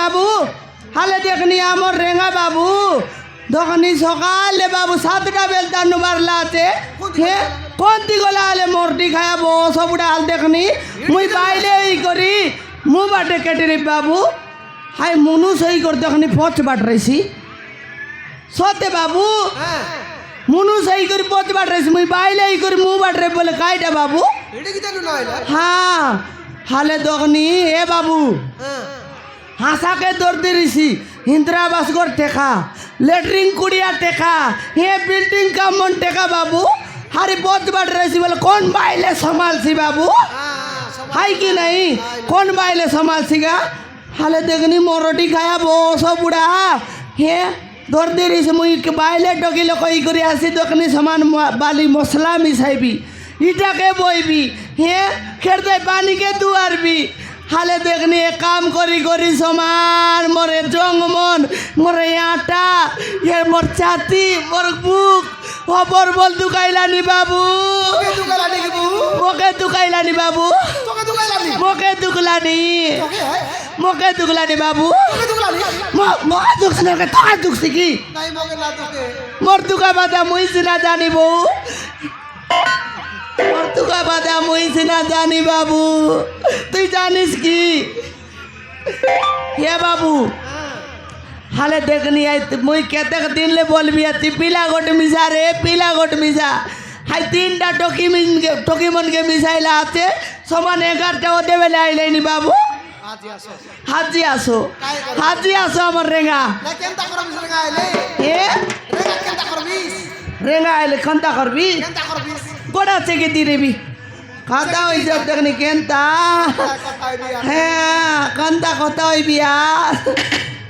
বাবু হালে দেখনি আমার রেঙা বাবু দোকানি সকালে বাবু 7টা বেলতা নুবারলা আছে হে কোন দিগলা আলে মরটি খায়া বো সবুটা হাল দেখনি মুই বাইলে ই করি মু বাটে কেটে রে বাবু হাই মনু সই করে দেখনি পথ বাট রইছি সতে বাবু মনু সই করে পথ বাট রইছি মুই বাইলে ই করে মু বাট রে বলে কাইটা বাবু এটা কি জানো না এটা হ্যাঁ হালে দোকানি এ বাবু হাসাকে দৌড়তে রইছি ইন্দিরাবাস ঘর টেকা লেটরিন কুড়িয়া টেকা হে বিল্ডিং का मन টেকা বাবু হারি পথ বাট রইছি বলে কোন বাইলে संभालसी बाबू हाई कि नहीं कौन बाइले संभालसीगा हाले देखनी मोरटी खाया बो सब बुढ़ा हे दौड़ दे रही से मुई के बाइले टोकिले कोई करी आसी देखनी सामान बाली मसला मिसाइबी इटा के बोईबी हे खेरते पानी के दुआर भी हाले देखनी एक काम करी करी समान मोरे जंग मन मोरे आटा ये मोर छाती मोर बुक खबर बोल दुकाइलानी बाबू তোকে দুকালানি কি বউ मोके दुकाइलानी बाबू তোকে দুকালানি मोके दुखलानी তোকে হয় मोके दुखलानी बाबू তোকে দুকালানি मोके दुखने के तो दुखसी की নাই মগে না তোকে मोर दुका बादा मुई से ना जानी बहू मोर दुका बादा मुई से ना जानी बाबू तू जानिस की ये बाबू हाले देखनी आई मुई केते दिन ले बोल बिया ती पीला गोट मिसा रे पीला गोट मिसा हाई 3टा टोकी मन के मिसाइला आते समान 11टा ओदे बेले आइले नी बाबू আজি আসো हाजी आसो अमर रेंगा না কেনতা করবিস রে গাইলে ए রে কেনতা করবিস रेंगा आइले खंता करबी কেনতা করবিস गोड़ा चेके दी रे खाता हो जब देखनी केनता কথাই দিয়া হ্যাঁ কান্তা কথা হইবি আর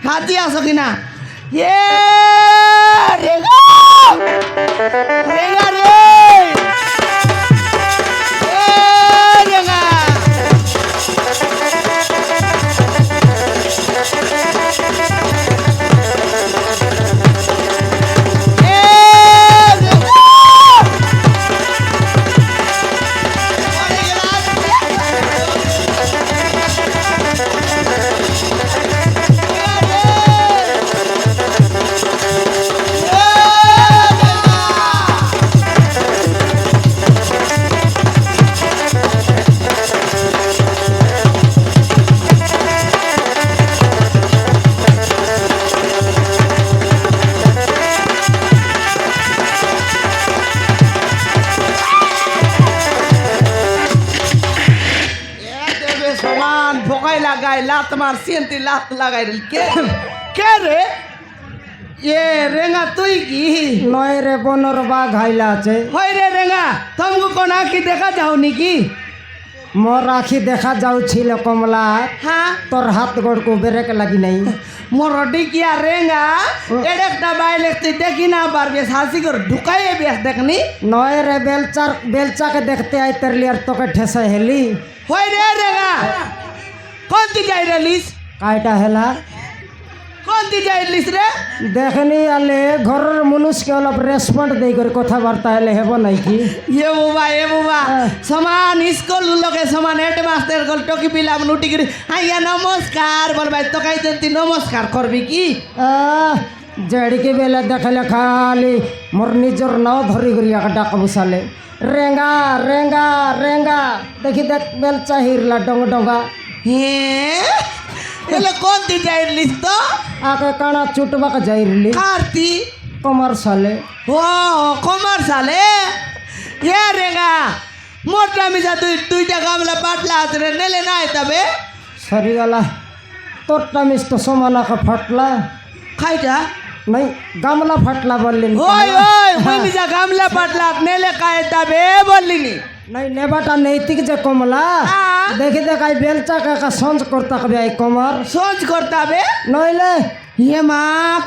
হাতি আসো কিনা এ রেগা রেগা রে এ রেগা লাগাই লাত মার সিনতি লাত লাগাই রে কে রে এ রেঙ্গা তুই কি নয় রে বনর বাঘ হাইলা আছে হয় রে রেঙ্গা তুমি কোন আঁখি দেখা যাও নাকি মোর আখি দেখা যাউছিল কমলা হ্যাঁ তোর হাত গোড় বেরেক লাগি নাই মোর ডিকিয়া রেঙ্গা এডেকটা বাইলে তুই দেখি না পারবে হাসি করে ঢুকাই বেশ দেখনি নয় রে বেলচাকে দেখতে আই তেরলি আর তোকে ঠেসে হেলি হয় রে রেঙ্গা কোন তুই যাই রেলিস কাইটা হেলা কোন তুই যাই রিলিস রে দেখনি আলে ঘরের মানুষকে অলপ রেসপন্ড দেই করে কথাবার্তা হেলে হেব নাই কি এ বাবা সমান স্কুল লোকে সমান হেডমাস্টার গল টকি পিলাম নুটি করে আইয়া নমস্কার বলবাই তো কাই তুই নমস্কার করবি কি জেড়িকে বেলা দেখালে খালি মোর নিজর নাও ধরি করি ডাক বসালে রেঙ্গা রেঙ্গা রেঙ্গা দেখি দেখ বেলচা হিরলা ডঙ্গ ডঙ্গা হ্যাঁ এলে কোন তুই যাই রিলিস তো আগে কানা চুটবাক যাইরলি কার্তি কমার সালে ও কমার্শালে এ রেঙ্গা মোটা মিশা দুইটা গামলা পাটলা আছে রে নেলে নাই তবে সরিগলা তোরটা মিষ্ট সমানাকে ফাটলা খাইটা নাই গামলা ফাটলা বললেন ওই ওই মুই মিশা গামলা পাটলা নেলে কাই তবে বললিনি নাই নেবাটা নৈতিক যে কমলা দেখি দেখাই বেলচা কাকা সঞ্জ করতে হবে এই কমার সোচ করতে হবে নইলে ইয়ে মা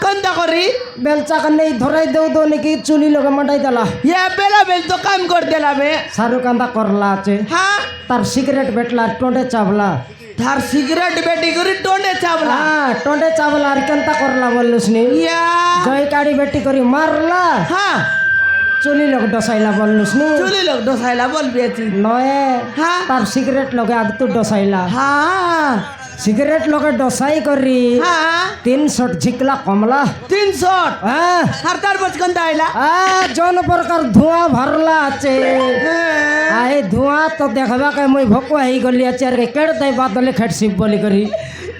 কোনটা করি বেলচাকে নেই ধরাই দেও দো নাকি চুলি লোকে মাটাই দিলা ইয়ে বেলা বেল তো কাম করে দিলাবে শাহরুখান্দা করলা আছে হ্যাঁ তার সিগারেট বেটলা টোঁটে চাবলা তার সিগারেট বেটি করে টোনে চাবলা হ্যাঁ টোঁটে চাবলা আর কেনতা করলা বললুস নি ইয়া জয় কাড়ি বেটি করি মারলা হ্যাঁ চুলি লোক ডসাইলা বললুস নি চুলি লোক ডসাইলা বলবি আছি নয় হ্যাঁ তার সিগারেট লোকে আগ তু ডসাইলা হ্যাঁ সিগারেট লগে ডসাই করি হ্যাঁ 300 ঝিকলা কমলা 300 হ্যাঁ আর তারপর কোনটা আইলা জন প্রকার ধোঁয়া ভরলা আছে আই ধোঁয়া তো দেখবা কে মুই ভোক হই গলি আছে আর কেড় তাই বাদলে খেটছিপ বলি করি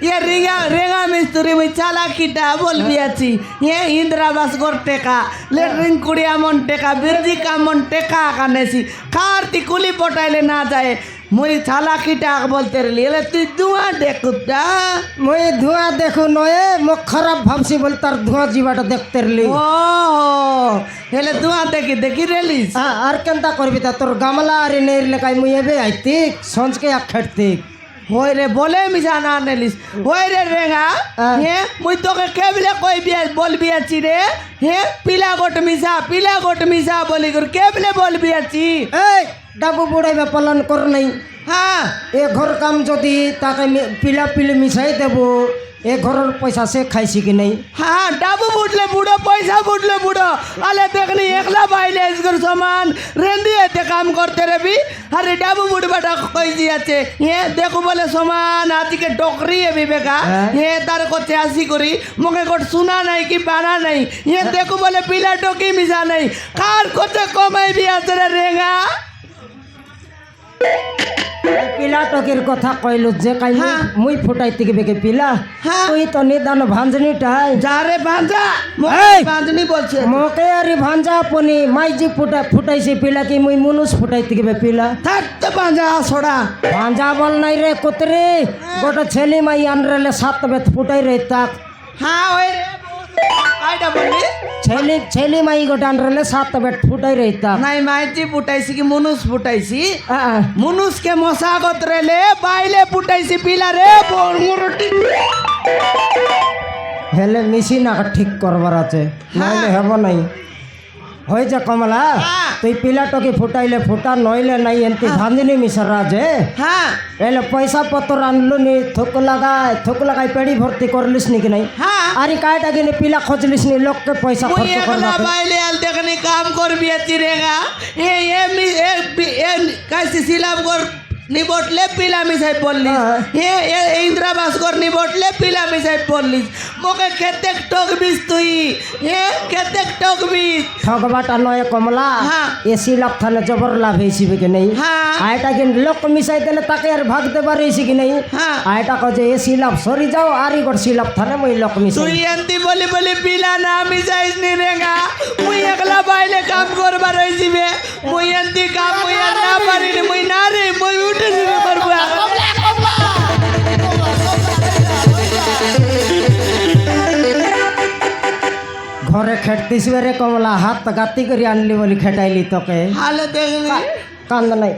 ये रेगा रेगा मिस्त्री में चाला किटा बोल भी अच्छी ये इंदिरावास गोर टेका लेटरिंग कुड़िया मन टेका बिरजी का मन टेका काने सी कारती कुली पटाइले ना जाए मुई चाला किटा बोलते रही ले तू धुआं देखुता মুই ধোঁয়া দেখু নয়ে মুখ খারাপ ভাবছি বল তার ধোঁয়া জীবাটা দেখতে রলি ओ हेले धुआं देखी देखी रेलिस আর কেনতা করবি তা তোর গামলা আর নেই লেখাই মুই এবে আইতিক সঞ্জকে এক খেটতিক होय रे बोले मिसा ना नेलिस होय रे रेगा ये मुई तो के केबले कोई भी बोल भी अच्छी रे ये पीला गोट मिसा बोली कर केबले बोल भी अच्छी এই ডাবু বুড়াইবা পালন কর নাই हाँ এ ঘর কাম যদি তাকে পিলা পিলি মিশাই দেব এ ঘরের পয়সা সে খাইছি কি নাই हाँ डाबू बुटले बुढ़ो पैसा बुटले बुढ़ो अले देखनी एकला बाइले इसकर सामान रेंदी है काम करते रे भी अरे डाबू बुढ़ बेटा कोई दिया चे ये देखो बोले सामान आती के टोकरी है विवेका ये तार को त्यासी करी मुझे कुछ सुना नहीं कि बाना नहीं ये देखो बोले पीला टोकी मिसा नहीं कार को ते कमाई भी आते रेगा পিলা টকের কথা কইলু যে কাই মুই ফুটাইতে গেবে পিলা হ্যাঁ। তুই তো নিদান ভাঞ্জনিটাই जा रे भांजा এই! भांजनी बोल छे মোকে আরে ভাঞ্জা আপনি মাইজি ফুটাইছে পিলা কি মুই মুনুষ ফুটাইতে গেবে পিলা थक तो भांजा छोड़ा ভাঞ্জা বল নাই রে কুতরে গোটা ছেলে মাই আনরেলে 7 বেত ফুটাই রে তাক हाँ ओए रे कायडा बोली ছেলে মাই গোটা আনরেলে 7 বেত ফুটাই রে তাক নাই মাইজি ফুটাইছি কি মনুষ ফুটাইছি আ, আ, মনুষ কে মশাগত রেলে বাইলে ফুটাইছি পিলা রে মুরটি হেলে মেশিন আগে ঠিক করবার আছে নাইলে হব নাই হয়ে যা কমলা হ্যাঁ। তুই পিলাটকে ফুটাইলে ফুটা নইলে নাই এনতি ভাঞ্জনি মিশরা যে হ্যাঁ এলে পয়সা পত্র আনলু নি থুক লাগাই পেড়ি ভর্তি করলিস নি কি নাই হ্যাঁ আরে কায়টা কিনে পিলা খোঁজলিস নি লোককে পয়সা মুই খরচ করবা একলা বাইলে আল দেখনি কাম করবি চিরেগা এ কাইসি সিলাম কর নিবটলে পিলা মিসাই বললিস এ ইন্দ্রাবাস কর নিবটলে পিলা মিসাই বললিস মোকে কেতেক টকবিস তুই কেতেক টকবিস ঠগবাটা নয় কমলা হ্যাঁ। এসি লাভ থানে জবর লাভ হয়েছি কি নাই হ্যাঁ আয়টা কিন লোক মিশাই দিলে তাকে আর ভাগতে পারিস কি নাই হ্যাঁ আয়টা কজে এসি লাভ সরি যাও আরি গড় সিলাভ থানে মই লোক মিশাই তুই এন্তি বলি বলি পিলা না মিসাইস নি রেগা মুই একলা বাইলে কাম করবার হইছিবে মুই এন্তি কাম মুই আর না পারিনি মুই না রে মুই উঠে যাবে পারবো ঘরে খেটতিস রে কমলা হাত গাতি করে আনলি বলি খেটাইলি তোকে হালে দেখলি কান্দ নাই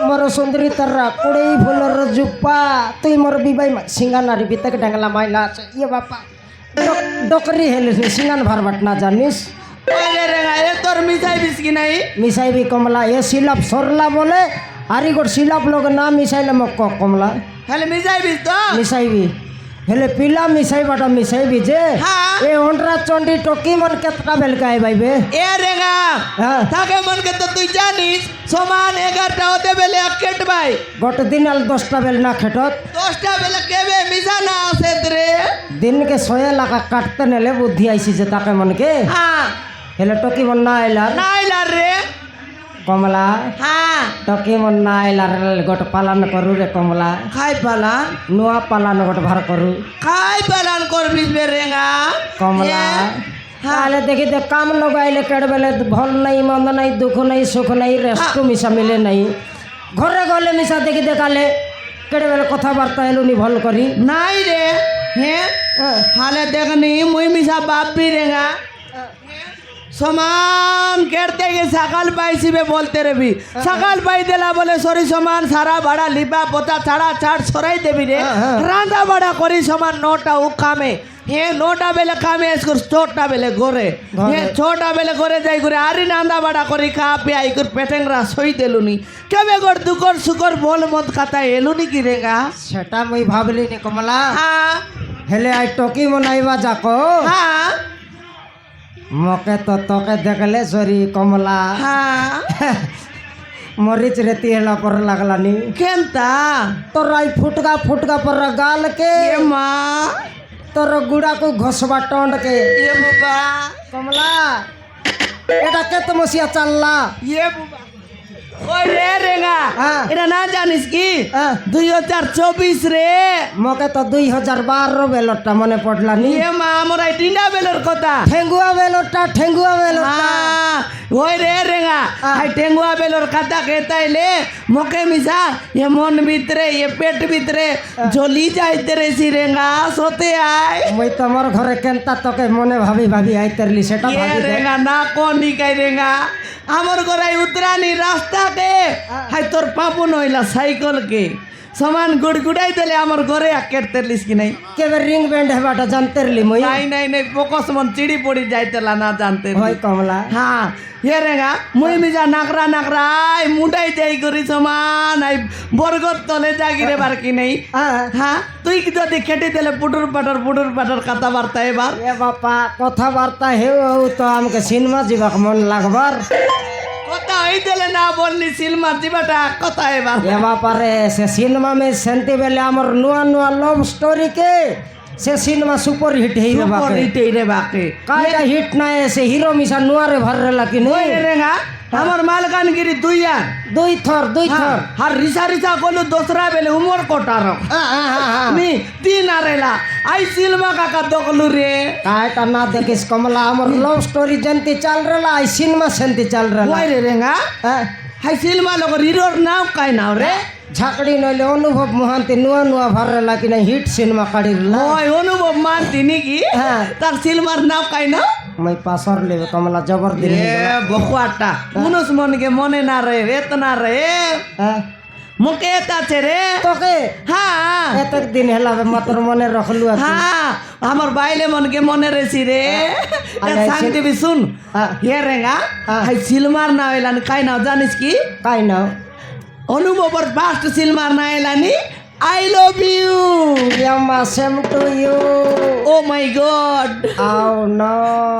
মোর সুন্দরী তারা কুড়েই ফুলর জুপা তুই মোর বিবাই সিঙ্গা নারী বিতক ডাঙ্গলা মাইলা আছে ইয়ে বাপা ডকরি হেলিস সিঙ্গান ভারবাট না জানিস ওরে রেগা এ তোর মিসাই বিস্কি নাই মিশাইবি কমলা এ সিলাপ সরলা বলে আরি গোট সিলাপ লোক না মিশাইলে মোক কমলা হেলে মিসাই বিস তো মিশাইবি হেলে পিলা মিশাইবাটা মিশাইবি যে হ্যাঁ। এ অন্ডরা চন্ডি টকি মন কেতটা বেলকাই বাইবে এ রেগা হ্যাঁ থাকে মন কে তো তুই জানিস সমান 11টা হতে বেলে এক কেট ভাই গোট দিন আল 10টা বেল না খেটত 10টা বেলে কেবে মিসা না আছে রে দিনকে 6 লাখ কাটতে নেলে বুদ্ধি আইসি যে তাকে মনকে হ্যাঁ হেলে টকি মন না আইলার নাইলা রে কমলা হ্যাঁ টকি মন না আইলার গোট পালন করু রে কমলা খাই পালান নুয়া পালন গোট ভার করু খাই পালান করবিস বে রেগা কমলা তাহলে দেখি দে কাম লগাইলে কেড়ে বেলে ভল নাই মন্দ নাই দুঃখ নাই সুখ নাই রেস্ট মিশা মিলে নাই ঘরে গলে মিশা দেখি দেখালে কেড়ে বেলে কথাবার্তা এলুনি ভল করি নাই রে হ্যাঁ হালে দেখনি মুই মিসা বাপ বি রেগা সমান কেটতে গিয়ে সকাল পাইছিবে বলতে রেবি সকাল পাই দেলা বলে সরি সমান সারা ভাড়া লিপা পোতা ছাড়া ছাড় সরাই দেবি রে রাঁধা বাড়া করি সমান 9টা ও কামে হে 9টা বেলে কামে এসকর 6টা বেলে ঘরে হে 6টা বেলে ঘরে যাই করে আরি রাঁধা বাড়া করি খা পিয়া ইকুর পেটেংরা সই দেলুনি কেবে গর দুকর সুকর বল মত খাতা এলুনি কি রেগা সেটা মুই ভাবলি নি কমলা হ্যাঁ হেলে আই টকি মনাইবা যাকো হ্যাঁ মকে তো তোকে দেখলে সরি কমলা হ্যাঁ मरीच रेती हेला पर लगलानी केनता तोरा ई फुटका फुटका पर गाल के ये माँ तोर गुड़ा को घोसबा टोंड के ये बुबा कमला এটা কেত মসিয়া চাল্লা ये बुबा ओए रे रेगा हाँ। এটা না জানিস কি হ্যাঁ 2024 রে মকে তো 2012 বেলরটা মনে পড়লানি ये माँ আমার এই টিন্ডা বেলের কথা ঠেঙ্গুয়া বেলরটা हाँ ওই রে রেগা এই টেঙ্গুয়া বেলের কথা কেতাইলে মকে মিশা ये मन ভিতরে ये পেট ভিতরে জ্বলি যাইতে রেছি রেগা সতে আয় মই তোমার ঘরে কেনতা তোকে মনে ভাবি ভাবি আইতেরলি সেটা ये ভাবি দে रेगा ना कौन निकाय रेगा আমার ঘরে উতরানি রাস্তা কে হাই তোর পাপু নইলা সাইকেল কে সমান গুড়গুড়াই দিলে আমার ঘরে আকেরতে লিস কি নাই কেবে রিং ব্যান্ড হেবাটা জানতেরলি মই নাই নাই নাই পোকস মন চিড়ি পড়ি যাইতেলা না জানতে হয় কমলা হ্যাঁ ये रेगा मुई मिजा नाकरा नाकरा आई मुंडाई जाई करी समान आई बरगत तले जागिरे बार की नहीं হ্যাঁ हाँ তুই কি যদি কেটে দিলে পুটুর পাটর কথা বার্তা এবার এ বাপা কথাবার্তা হেউ তো আমাকে সিনেমা যাবাক মন লাগবার কথা হই দিলে না বললি সিলমা জিবাটা কথা এবার এ বাপারে সে সিনেমা মে সেন্তি বেলে আমার নুয়া নুয়া লভ স্টোরি কে সে সিনেমা সুপার হিট হই রে বাপে ইটেই রে বাকে কাইটা হিট না সে হিরো মিশা নুয়ারে ভররে লাকি ওই নই রে রেগা আমার মালকানগিরি দুই আর দুই থর আর রিসা গলু দোসরা বেলে উমর কোটার নি তিন আরেলা আই সিলমা কাকা দকলু রে কাইটা না দেখিস কমলা আমার লভ স্টোরি জেন্তি চাল রেলা আই সিনেমা সেন্তি চাল রেলা ওই রে রেগা হ্যাঁ হাই সিলমা লোক হিরোর নাম কাই নাও রে ঝাকড়ি নইলে অনুভব মহান্তি নুয়া নুয়া ভররে লাকি না হিট সিনেমা কাড়ি রেলা ওই অনুভব মানতি নাকি হ্যাঁ। তার সিলমার নাম কাই না মই পাসর লেবে কমলা জবর দিন এ বকুয়াটা মনুষ মনকে মনে না রে এতনা রে হ্যাঁ মুকে এতাছে রে তোকে হ্যাঁ এতক দিন হেলাবে মাতর মনে রাখলু আর হ্যাঁ আমার বাইলে মনকে মনে রেছি রে শান্তি বি শুন হ্যাঁ। হে রেগা হ্যাঁ। হাই সিলমার না এলানি কাই না জানিস কি কাই নাও অনুভবর ফার্স্ট সিলমার না এলানি আই লাভ ইউ ইয়াম্মা same to you oh my god আও no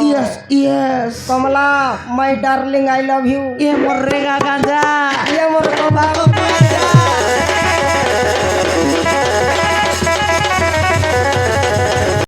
yes yes Kamala my darling I love you এ মোর রেগা গাঁজা ইয়ে মোর কমলা